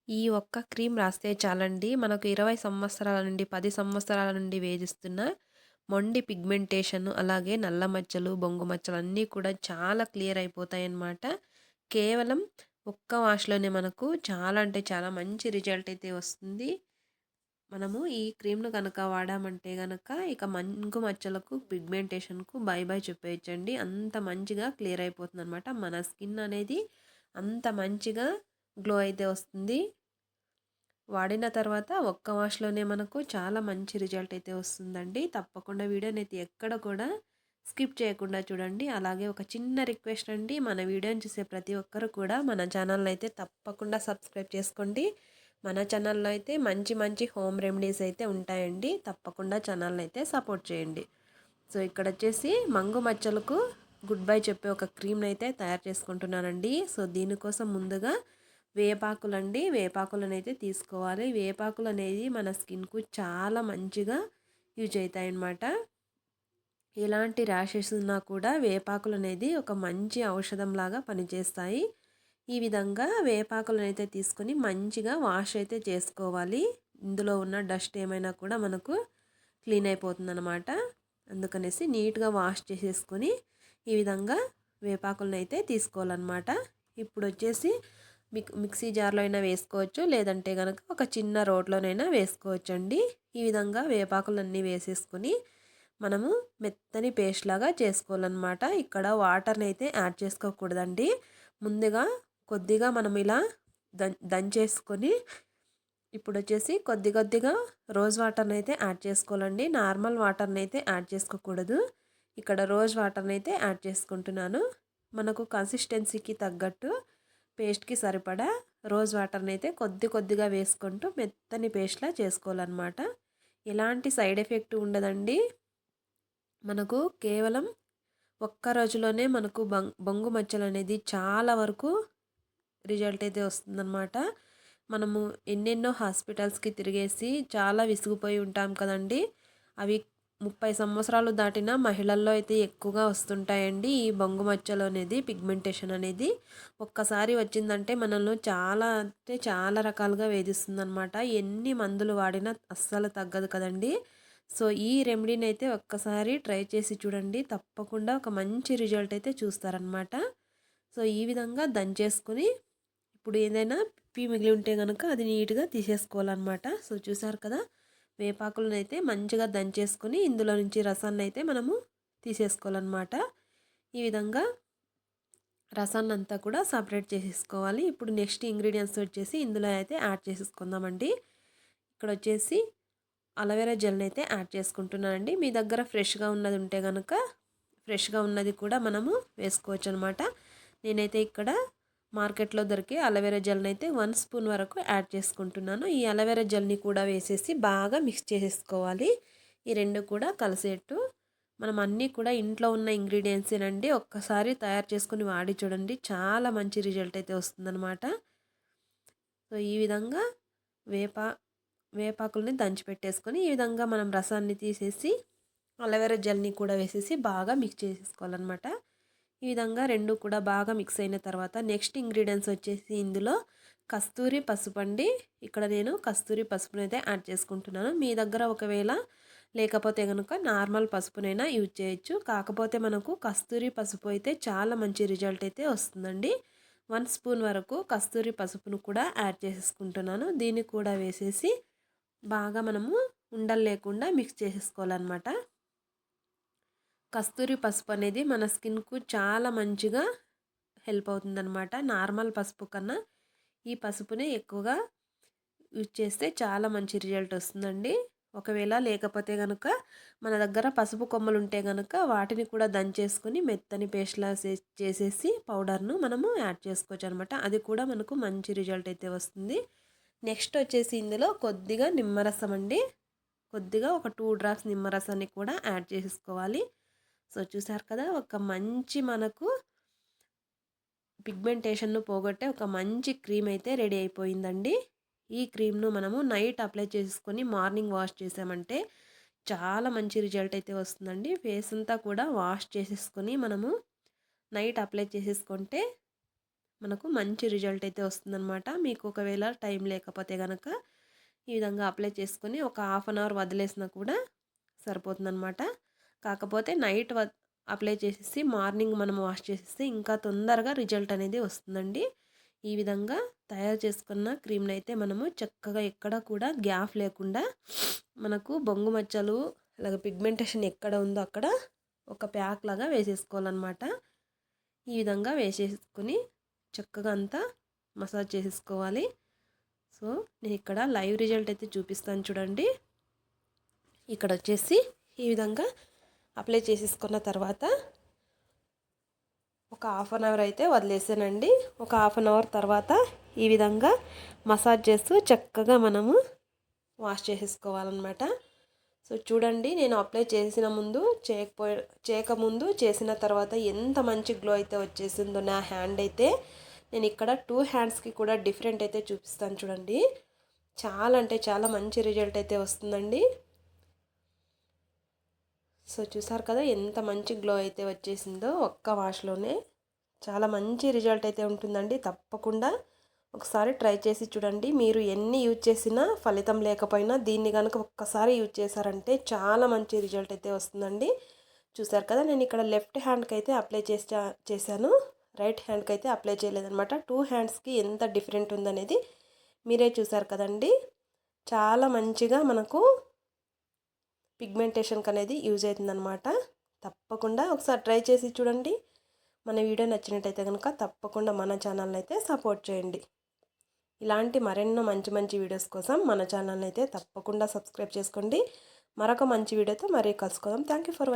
ఈ ఒక్క క్రీమ్ రాస్తే చాలండి. మనకు 20 సంవత్సరాల నుండి, 10 సంవత్సరాల నుండి వేధిస్తున్న మొండి పిగ్మెంటేషన్, అలాగే నల్ల మచ్చలు, బొంగు మచ్చలు అన్నీ కూడా చాలా క్లియర్ అయిపోతాయన్నమాట. కేవలం ఒక్క వాష్‌లోనే మనకు చాలా అంటే చాలా మంచి రిజల్ట్ అయితే వస్తుంది. మనము ఈ క్రీమ్‌ను గనక వాడామంటే గనక ఇక మంగు మచ్చలకు, పిగ్మెంటేషన్‌కు బై బై చెప్పేయొచ్చండి. అంత మంచిగా క్లియర్ అయిపోతుందనమాట. మన స్కిన్ అనేది అంత మంచిగా గ్లో అయితే వస్తుంది. వాడిన తర్వాత ఒక్క వాష్‌లోనే మనకు చాలా మంచి రిజల్ట్ అయితే వస్తుందండి. తప్పకుండా వీడియోనైతే ఎక్కడ కూడా స్కిప్ చేయకుండా చూడండి. అలాగే ఒక చిన్న రిక్వెస్ట్ అండి. మన వీడియోని చూసే ప్రతి ఒక్కరు కూడా మన ఛానల్‌ని అయితే తప్పకుండా సబ్స్క్రైబ్ చేసుకోండి. మన ఛానల్‌లో అయితే మంచి మంచి హోమ్ రెమెడీస్ అయితే ఉంటాయండి. తప్పకుండా ఛానల్‌ని అయితే సపోర్ట్ చేయండి. సో ఇక్కడొచ్చేసి మంగు మచ్చలకు గుడ్ బై చెప్పే ఒక క్రీమ్‌ని అయితే తయారు చేసుకుంటున్నానండి. సో దీనికోసం ముందుగా వేపాకులండి. వేపాకులనైతే తీసుకోవాలి. వేపాకులు అనేది మన స్కిన్‌కు చాలా మంచిగా యూజ్ అయితాయన్నమాట. ఎలాంటి ర్యాషెస్ ఉన్నా కూడా వేపాకులు అనేది ఒక మంచి ఔషధంలాగా పనిచేస్తాయి. ఈ విధంగా వేపాకులనైతే తీసుకొని మంచిగా వాష్ అయితే చేసుకోవాలి. ఇందులో ఉన్న డస్ట్ ఏమైనా కూడా మనకు క్లీన్ అయిపోతుందన్నమాట. అందుకనేసి నీట్‌గా వాష్ చేసేసుకొని ఈ విధంగా వేపాకులనైతే తీసుకోవాలన్నమాట. ఇప్పుడొచ్చేసి మిక్సీ జార్‌లో అయినా వేసుకోవచ్చు. లేదంటే గనక ఒక చిన్న రోట్లోనైనా వేసుకోవచ్చండి. ఈ విధంగా వేపాకులన్నీ వేసేసుకొని మనము మెత్తని పేస్ట్ లాగా చేసుకోవాలన్నమాట. ఇక్కడ వాటర్‌ని అయితే యాడ్ చేసుకోకూడదండి. ముందుగా కొద్దిగా మనం ఇలా దంచేసుకొని ఇప్పుడొచ్చేసి కొద్ది కొద్దిగా రోజ్ వాటర్‌ని అయితే యాడ్ చేసుకోవాలండి. నార్మల్ వాటర్‌ని అయితే యాడ్ చేసుకోకూడదు. ఇక్కడ రోజ్ వాటర్‌ని అయితే యాడ్ చేసుకుంటున్నాను. మనకు కన్సిస్టెన్సీకి తగ్గట్టు పేస్ట్‌కి సరిపడా రోజ్ వాటర్‌ని అయితే కొద్ది కొద్దిగా వేసుకుంటూ మెత్తని పేస్ట్‌లా చేసుకోవాలన్నమాట. ఎలాంటి సైడ్ ఎఫెక్ట్ ఉండదండి. మనకు కేవలం ఒక్క రోజులోనే మనకు బొంగు మచ్చలనేది చాలా వరకు రిజల్ట్ అయితే వస్తుందన్నమాట. మనము ఎన్నెన్నో హాస్పిటల్స్‌కి తిరిగేసి చాలా విసిగిపోయి ఉంటాం కదండీ! అవి 30 సంవత్సరాలు దాటిన మహిళల్లో అయితే ఎక్కువగా వస్తుంటాయండి. ఈ బొంగు మచ్చలు అనేది, పిగ్మెంటేషన్ అనేది. ఒక్కసారి వచ్చిందంటే మనల్ని చాలా అంటే చాలా రకాలుగా వేధిస్తుందనమాట. ఎన్ని మందులు వాడినా అస్సలు తగ్గదు కదండీ! సో, ఈ రెమెడీని అయితే ఒక్కసారి ట్రై చేసి చూడండి. తప్పకుండా ఒక మంచి రిజల్ట్ అయితే చూస్తారనమాట. సో, ఈ విధంగా దంచేసుకొని ఇప్పుడు ఏదైనా పిప్పి మిగిలి ఉంటే గనక అది నీట్‌గా తీసేసుకోవాలనమాట. సో, చూసారు కదా! వేపాకులనైతే మంచిగా దంచేసుకొని ఇందులో నుంచి రసాన్నయితే మనము తీసేసుకోవాలనమాట. ఈ విధంగా రసాన్నంతా కూడా సపరేట్ చేసేసుకోవాలి. ఇప్పుడు నెక్స్ట్ ఇంగ్రీడియెంట్స్ వచ్చేసి ఇందులో అయితే యాడ్ చేసేసుకుందామండి. ఇక్కడొచ్చేసి అలోవెరా జెల్‌నైతే యాడ్ చేసుకుంటున్నానండి. మీ దగ్గర ఫ్రెష్‌గా ఉన్నది ఉంటే గనక ఫ్రెష్‌గా ఉన్నది కూడా మనము వేసుకోవచ్చనమాట. నేనైతే ఇక్కడ మార్కెట్‌లో దొరికే అలోవెరా జెల్‌నైతే 1 స్పూన్ వరకు యాడ్ చేసుకుంటున్నాను. ఈ అలోవెరా జెల్‌ని కూడా వేసేసి బాగా మిక్స్ చేసేసుకోవాలి. ఈ 2 కూడా కలిసేట్టు. మనం అన్నీ కూడా ఇంట్లో ఉన్న ఇంగ్రీడియెంట్సేనండి. ఒక్కసారి తయారు చేసుకొని వాడి చూడండి. చాలా మంచి రిజల్ట్ అయితే వస్తుందనమాట. సో, ఈ విధంగా వేప వేపాకుల్ని దంచి పెట్టేసుకొని ఈ విధంగా మనం రసాన్ని తీసేసి అలోవెరా జెల్‌ని కూడా వేసేసి బాగా మిక్స్ చేసేసుకోవాలనమాట. ఈ విధంగా 2 కూడా బాగా మిక్స్ అయిన తర్వాత నెక్స్ట్ ఇంగ్రీడియెంట్స్ వచ్చేసి ఇందులో కస్తూరి పసుపండి. ఇక్కడ నేను కస్తూరి పసుపునైతే యాడ్ చేసుకుంటున్నాను. మీ దగ్గర ఒకవేళ లేకపోతే గనుక నార్మల్ పసుపునైనా యూజ్ చేయొచ్చు. కాకపోతే మనకు కస్తూరి పసుపు అయితే చాలా మంచి రిజల్ట్ అయితే వస్తుందండి. 1 స్పూన్ వరకు కస్తూరి పసుపును కూడా యాడ్ చేసేసుకుంటున్నాను. దీన్ని కూడా వేసేసి బాగా మనము ఉండలు లేకుండా మిక్స్ చేసేసుకోవాలన్నమాట. కస్తూరి పసుపు అనేది మన స్కిన్‌కు చాలా మంచిగా హెల్ప్ అవుతుందన్నమాట. నార్మల్ పసుపు కన్నా ఈ పసుపునే ఎక్కువగా యూజ్ చేస్తే చాలా మంచి రిజల్ట్ వస్తుందండి. ఒకవేళ లేకపోతే గనుక మన దగ్గర పసుపు కొమ్మలు ఉంటే గనుక వాటిని కూడా దంచేసుకొని మెత్తని పేస్ట్‌లా చేసేసి పౌడర్‌ను మనము యాడ్ చేసుకోవచ్చనమాట. అది కూడా మనకు మంచి రిజల్ట్ అయితే వస్తుంది. నెక్స్ట్ వచ్చేసి ఇందులో కొద్దిగా నిమ్మరసం అండి. కొద్దిగా ఒక 2 డ్రాప్స్ నిమ్మరసాన్ని కూడా యాడ్ చేసేసుకోవాలి. సో, చూసారు కదా! ఒక మంచి మనకు పిగ్మెంటేషన్‌ను పోగొట్టే ఒక మంచి క్రీమ్ అయితే రెడీ అయిపోయిందండి. ఈ క్రీమ్‌ను మనము నైట్ అప్లై చేసుకొని మార్నింగ్ వాష్ చేసామంటే చాలా మంచి రిజల్ట్ అయితే వస్తుందండి. ఫేస్ అంతా కూడా వాష్ చేసేసుకొని మనము నైట్ అప్లై చేసేసుకుంటే మనకు మంచి రిజల్ట్ అయితే వస్తుందనమాట. మీకు ఒకవేళ టైం లేకపోతే గనక ఈ విధంగా అప్లై చేసుకొని ఒక హాఫ్ అన్ అవర్ వదిలేసినా కూడా సరిపోతుందనమాట. కాకపోతే నైట్ అప్లై చేసేసి మార్నింగ్ మనం వాష్ చేసేస్తే ఇంకా తొందరగా రిజల్ట్ అనేది వస్తుందండి. ఈ విధంగా తయారు చేసుకున్న క్రీమ్‌ని అయితే మనము చక్కగా ఎక్కడ కూడా గ్యాప్ లేకుండా మనకు బొంగు మచ్చలు అలాగే పిగ్మెంటేషన్ ఎక్కడ ఉందో అక్కడ ఒక ప్యాక్ లాగా వేసేసుకోవాలన్నమాట. ఈ విధంగా వేసేసుకొని చక్కగా అంతా మసాజ్ చేసేసుకోవాలి. సో నేను ఇక్కడ లైవ్ రిజల్ట్ అయితే చూపిస్తాను చూడండి. ఇక్కడ వచ్చేసి ఈ విధంగా అప్లై చేసేసుకున్న తర్వాత ఒక హాఫ్ అన్ అవర్ అయితే వదిలేసానండి. ఒక హాఫ్ అన్ అవర్ తర్వాత ఈ విధంగా మసాజ్ చేస్తూ చక్కగా మనము వాష్ చేసేసుకోవాలన్నమాట. సో చూడండి, నేను అప్లై చేసిన ముందు చేయకముందు చేసిన తర్వాత ఎంత మంచి గ్లో అయితే వచ్చేసిందో నా హ్యాండ్ అయితే. నేను ఇక్కడ 2 హ్యాండ్స్కి కూడా డిఫరెంట్ అయితే చూపిస్తాను చూడండి. చాలా అంటే చాలా మంచి రిజల్ట్ అయితే వస్తుందండి. సో చూసారు కదా ఎంత మంచి గ్లో అయితే వచ్చేసిందో ఒక్క వాష్లోనే. చాలా మంచి రిజల్ట్ అయితే ఉంటుందండి. తప్పకుండా ఒకసారి ట్రై చేసి చూడండి. మీరు ఎన్ని యూజ్ చేసినా ఫలితం లేకపోయినా దీన్ని కనుక ఒక్కసారి యూజ్ చేశారంటే చాలా మంచి రిజల్ట్ అయితే వస్తుందండి. చూసారు కదా, నేను ఇక్కడ లెఫ్ట్ హ్యాండ్కి అయితే అప్లై చేశాను, రైట్ హ్యాండ్కి అయితే అప్లై చేయలేదన్నమాట. 2 హ్యాండ్స్కి ఎంత డిఫరెంట్ ఉందనేది మీరే చూసారు కదండి. చాలా మంచిగా మనకు పిగ్మెంటేషన్కి అనేది యూజ్ అవుతుందన్నమాట. తప్పకుండా ఒకసారి ట్రై చేసి చూడండి. మన వీడియో నచ్చినట్టయితే కనుక తప్పకుండా మన ఛానల్ని అయితే సపోర్ట్ చేయండి. ఇలాంటి మరెన్నో మంచి మంచి వీడియోస్ కోసం మన ఛానల్ని అయితే తప్పకుండా సబ్స్క్రైబ్ చేసుకోండి. మరొక మంచి వీడియోతో మరీ కలుసుకుందాం. Thank you for watching.